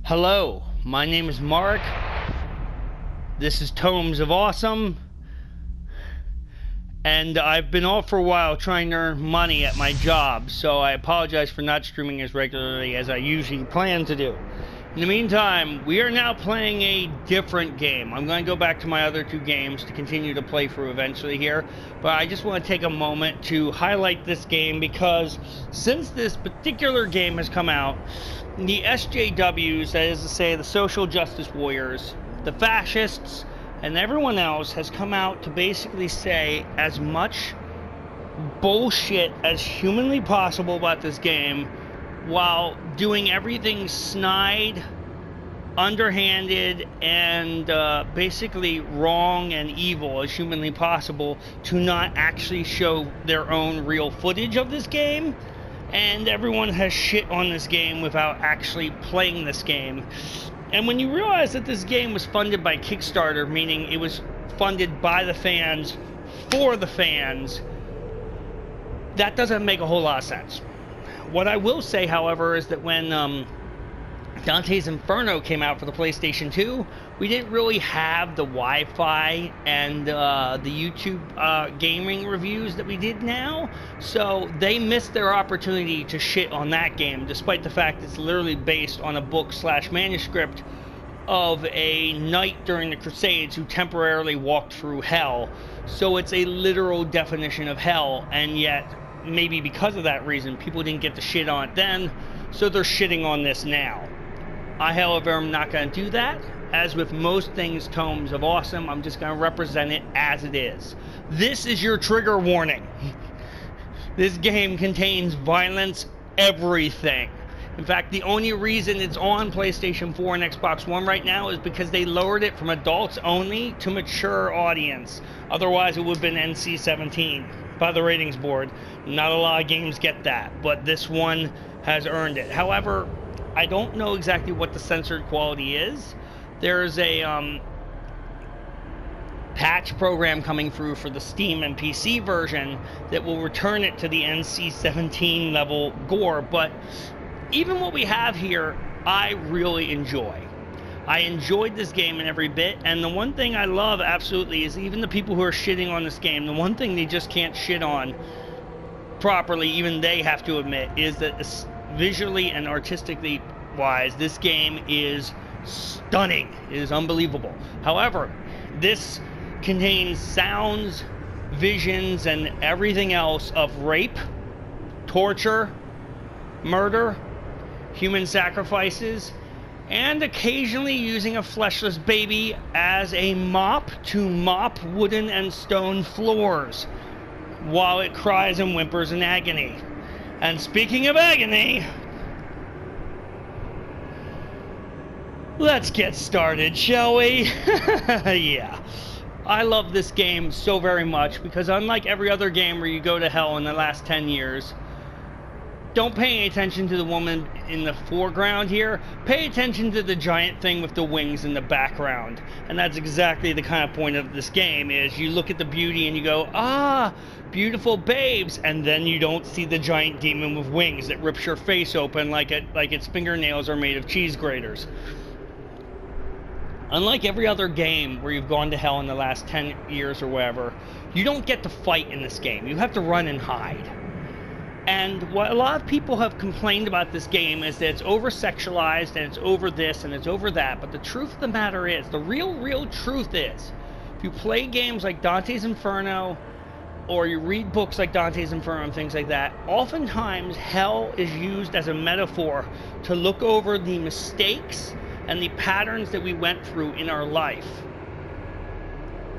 Hello, my name is Mark. This is Tomes of Awesome. And I've been off for a while trying to earn money at my job, so I apologize for not streaming as regularly as I usually plan to do. In the meantime, we are now playing a different game. I'm going to go back to my other two games to continue to play through eventually here, but I just want to take a moment to highlight this game because since this particular game has come out, the SJWs, that is to say the social justice warriors, the fascists, and everyone else has come out to basically say as much bullshit as humanly possible about this game while doing everything snide, underhanded, and basically wrong and evil as humanly possible to not actually show their own real footage of this game. And everyone has shit on this game without actually playing this game. And when you realize that this game was funded by Kickstarter, meaning it was funded by the fans for the fans, that doesn't make a whole lot of sense. What I will say, however, is that when Dante's Inferno came out for the PlayStation 2, we didn't really have the Wi-Fi and the YouTube gaming reviews that we did now, so they missed their opportunity to shit on that game, despite the fact it's literally based on a book/manuscript of a knight during the Crusades who temporarily walked through hell. So it's a literal definition of hell, and yet maybe because of that reason people didn't get to shit on it then, so they're shitting on this now. I, however, am not going to do that. As with most things Tomes of Awesome, I'm just going to represent it as it is. This is your trigger warning. This game contains violence, everything. In fact, the only reason it's on PlayStation 4 and Xbox One right now is because they lowered it from adults only to mature audience. Otherwise, it would have been NC-17 by the ratings board. Not a lot of games get that, but this one has earned it. However, I don't know exactly what the censored quality is. There's a patch program coming through for the Steam and PC version that will return it to the NC-17 level gore, but even what we have here, I really enjoy. I enjoyed this game in every bit, and the one thing I love absolutely is even the people who are shitting on this game, the one thing they just can't shit on properly, even they have to admit, is that visually and artistically wise, this game is stunning. It is unbelievable. However, this contains sounds, visions, and everything else of rape, torture, murder, human sacrifices, and occasionally using a fleshless baby as a mop to mop wooden and stone floors while it cries and whimpers in agony. And speaking of agony, let's get started, shall we? Yeah. I love this game so very much because unlike every other game where you go to hell in the last 10 years, don't pay any attention to the woman in the foreground here. Pay attention to the giant thing with the wings in the background. And that's exactly the kind of point of this game, is you look at the beauty and you go, ah, beautiful babes, and then you don't see the giant demon with wings that rips your face open like its fingernails are made of cheese graters. Unlike every other game where you've gone to hell in the last 10 years or whatever, you don't get to fight in this game. You have to run and hide. And what a lot of people have complained about this game is that it's over-sexualized and it's over this and it's over that. But the truth of the matter is, the real truth is, if you play games like Dante's Inferno, or you read books like Dante's Inferno and things like that, oftentimes hell is used as a metaphor to look over the mistakes and the patterns that we went through in our life.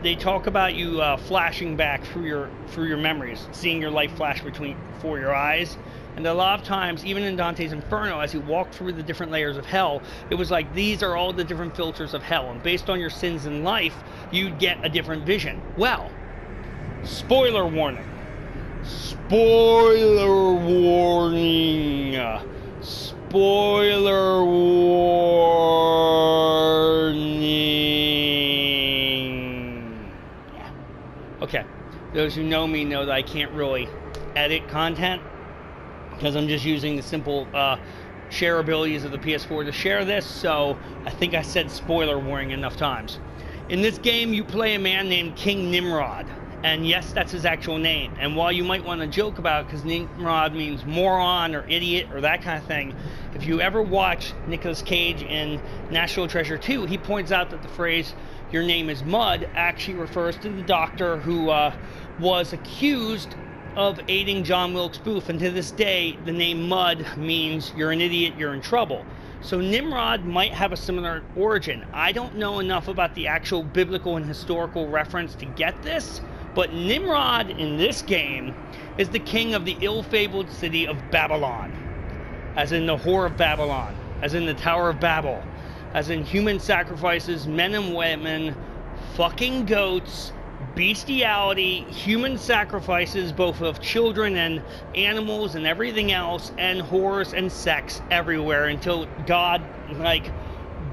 They talk about you flashing back through your memories, seeing your life flash before your eyes. And a lot of times, even in Dante's Inferno, as you walk through the different layers of hell, it was like, these are all the different filters of hell. And based on your sins in life, you'd get a different vision. Well, spoiler warning. Spoiler warning. Spoiler warning. Yeah. Okay. Those who know me know that I can't really edit content because I'm just using the simple share abilities of the PS4 to share this, so I think I said spoiler warning enough times. In this game, you play a man named King Nimrod, and yes, that's his actual name. And while you might want to joke about it because Nimrod means moron or idiot or that kind of thing, if you ever watch Nicolas Cage in National Treasure 2, he points out that the phrase, "your name is Mud," actually refers to the doctor who was accused of aiding John Wilkes Booth, and to this day, the name Mud means you're an idiot, you're in trouble. So Nimrod might have a similar origin. I don't know enough about the actual biblical and historical reference to get this, but Nimrod in this game is the king of the ill-fabled city of Babylon, as in the Whore of Babylon, as in the Tower of Babel, as in human sacrifices, men and women, fucking goats, bestiality, human sacrifices, both of children and animals and everything else, and whores and sex everywhere until God,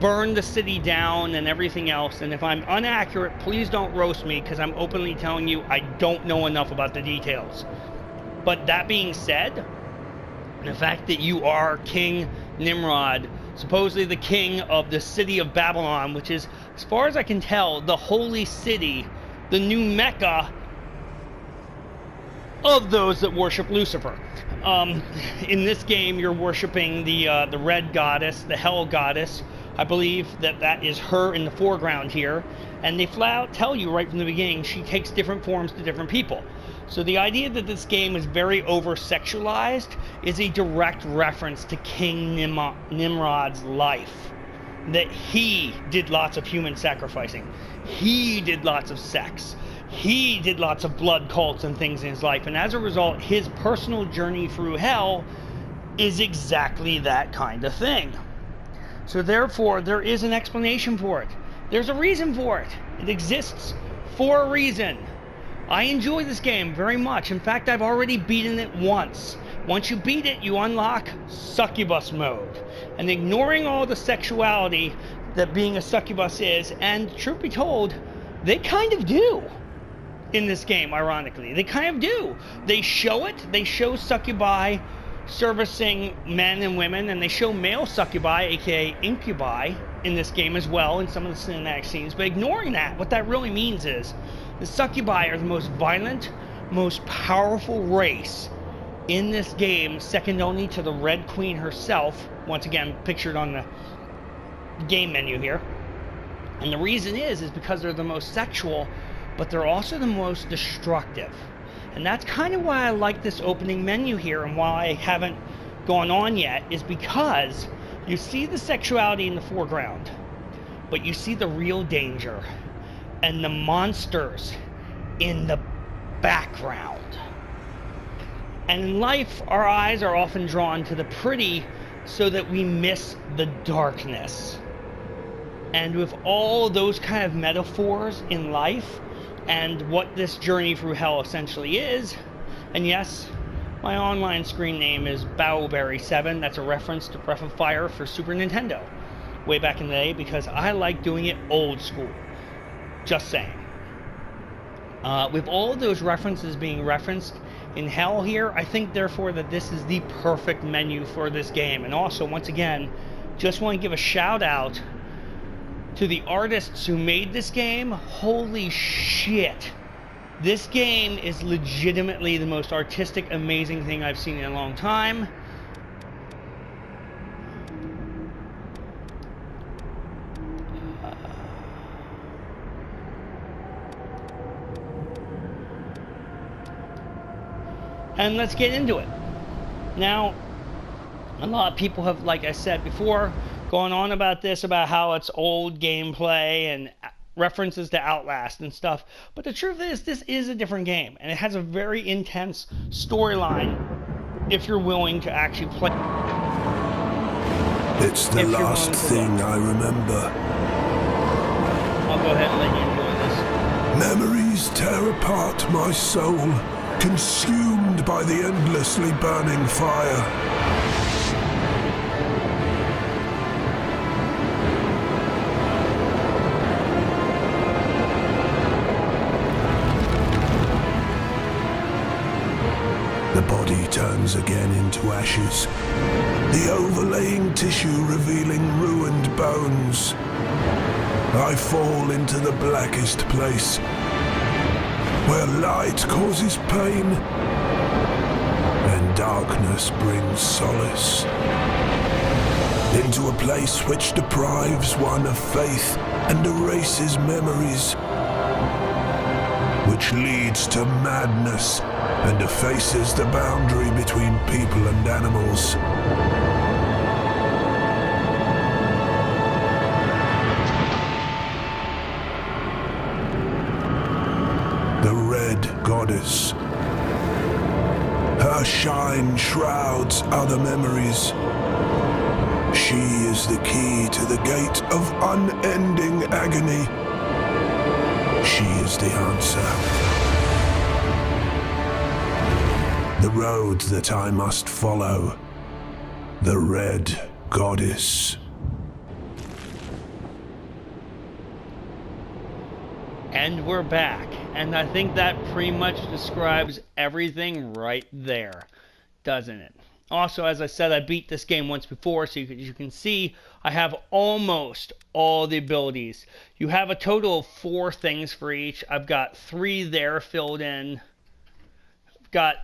burned the city down and everything else. And if I'm inaccurate, please don't roast me, because I'm openly telling you I don't know enough about the details. But that being said, the fact that you are King Nimrod, supposedly the king of the city of Babylon, which is, as far as I can tell, the holy city, the new Mecca of those that worship Lucifer. In this game, you're worshiping the red goddess, the hell goddess. I believe that is her in the foreground here. And they flat out tell you right from the beginning she takes different forms to different people. So the idea that this game is very over-sexualized is a direct reference to King Nimrod's life. That he did lots of human sacrificing. He did lots of sex. He did lots of blood cults and things in his life. And as a result, his personal journey through hell is exactly that kind of thing. So therefore, there is an explanation for it. There's a reason for it. It exists for a reason. I enjoy this game very much. In fact, I've already beaten it once. Once you beat it, you unlock succubus mode. And ignoring all the sexuality that being a succubus is, and truth be told, they kind of do in this game, ironically. They kind of do. They show it. They show succubi servicing men and women, and they show male succubi, aka incubi, in this game as well in some of the cinematic scenes. But ignoring that, what that really means is the succubi are the most violent, most powerful race in this game, second only to the Red Queen herself, once again pictured on the game menu here. And the reason is because they're the most sexual, but they're also the most destructive. And that's kind of why I like this opening menu here, and why I haven't gone on yet, is because you see the sexuality in the foreground, but you see the real danger and the monsters in the background. And in life, our eyes are often drawn to the pretty so that we miss the darkness. And with all those kind of metaphors in life, and what this journey through hell essentially is, and yes, my online screen name is Bowberry7. That's a reference to Breath of Fire for Super Nintendo, way back in the day, because I like doing it old school. Just saying. With all of those references being referenced in hell here, I think therefore that this is the perfect menu for this game. And also, once again, just want to give a shout out to the artists who made this game. Holy shit. This game is legitimately the most artistic, amazing thing I've seen in a long time. And let's get into it. Now, a lot of people have, like I said before, gone on about this, about how it's old gameplay and references to Outlast and stuff. But the truth is, this is a different game, and it has a very intense storyline if you're willing to actually play. It's the last thing I remember. I'll go ahead and let you enjoy this. Memories tear apart my soul, consumed by the endlessly burning fire. The body turns again into ashes, the overlaying tissue revealing ruined bones. I fall into the blackest place, where light causes pain and darkness brings solace. Into a place which deprives one of faith and erases memories, which leads to madness and effaces the boundary between people and animals. The Red Goddess. Her shine shrouds other memories. She is the key to the gate of unending agony. She is the answer. The road that I must follow. The Red Goddess. And we're back. And I think that pretty much describes everything right there, doesn't it? Also, as I said, I beat this game once before, so you can see I have almost all the abilities. You have a total of 4 things for each. I've got 3 there filled in. I've got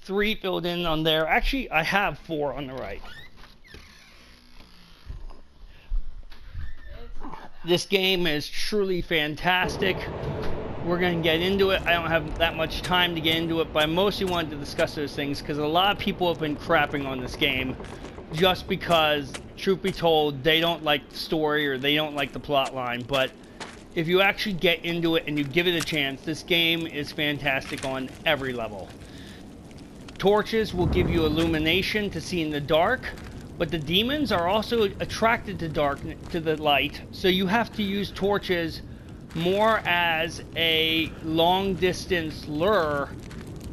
3 filled in on there. Actually, I have 4 on the right. This game is truly fantastic. We're going to get into it. I don't have that much time to get into it, but I mostly wanted to discuss those things because a lot of people have been crapping on this game just because, truth be told, they don't like the story or they don't like the plot line. But if you actually get into it and you give it a chance, this game is fantastic on every level. Torches will give you illumination to see in the dark, but the demons are also attracted to the light, so you have to use torches more as a long distance lure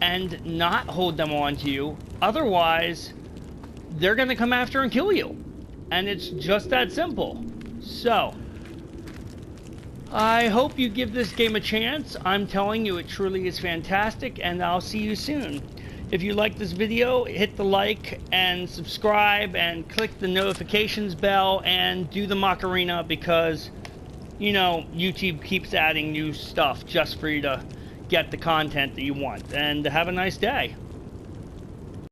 and not hold them onto you. Otherwise, they're going to come after and kill you. And it's just that simple. So, I hope you give this game a chance. I'm telling you, it truly is fantastic, and I'll see you soon. If you like this video, hit the like and subscribe and click the notifications bell and do the Macarena because, you know, YouTube keeps adding new stuff just for you to get the content that you want. And have a nice day.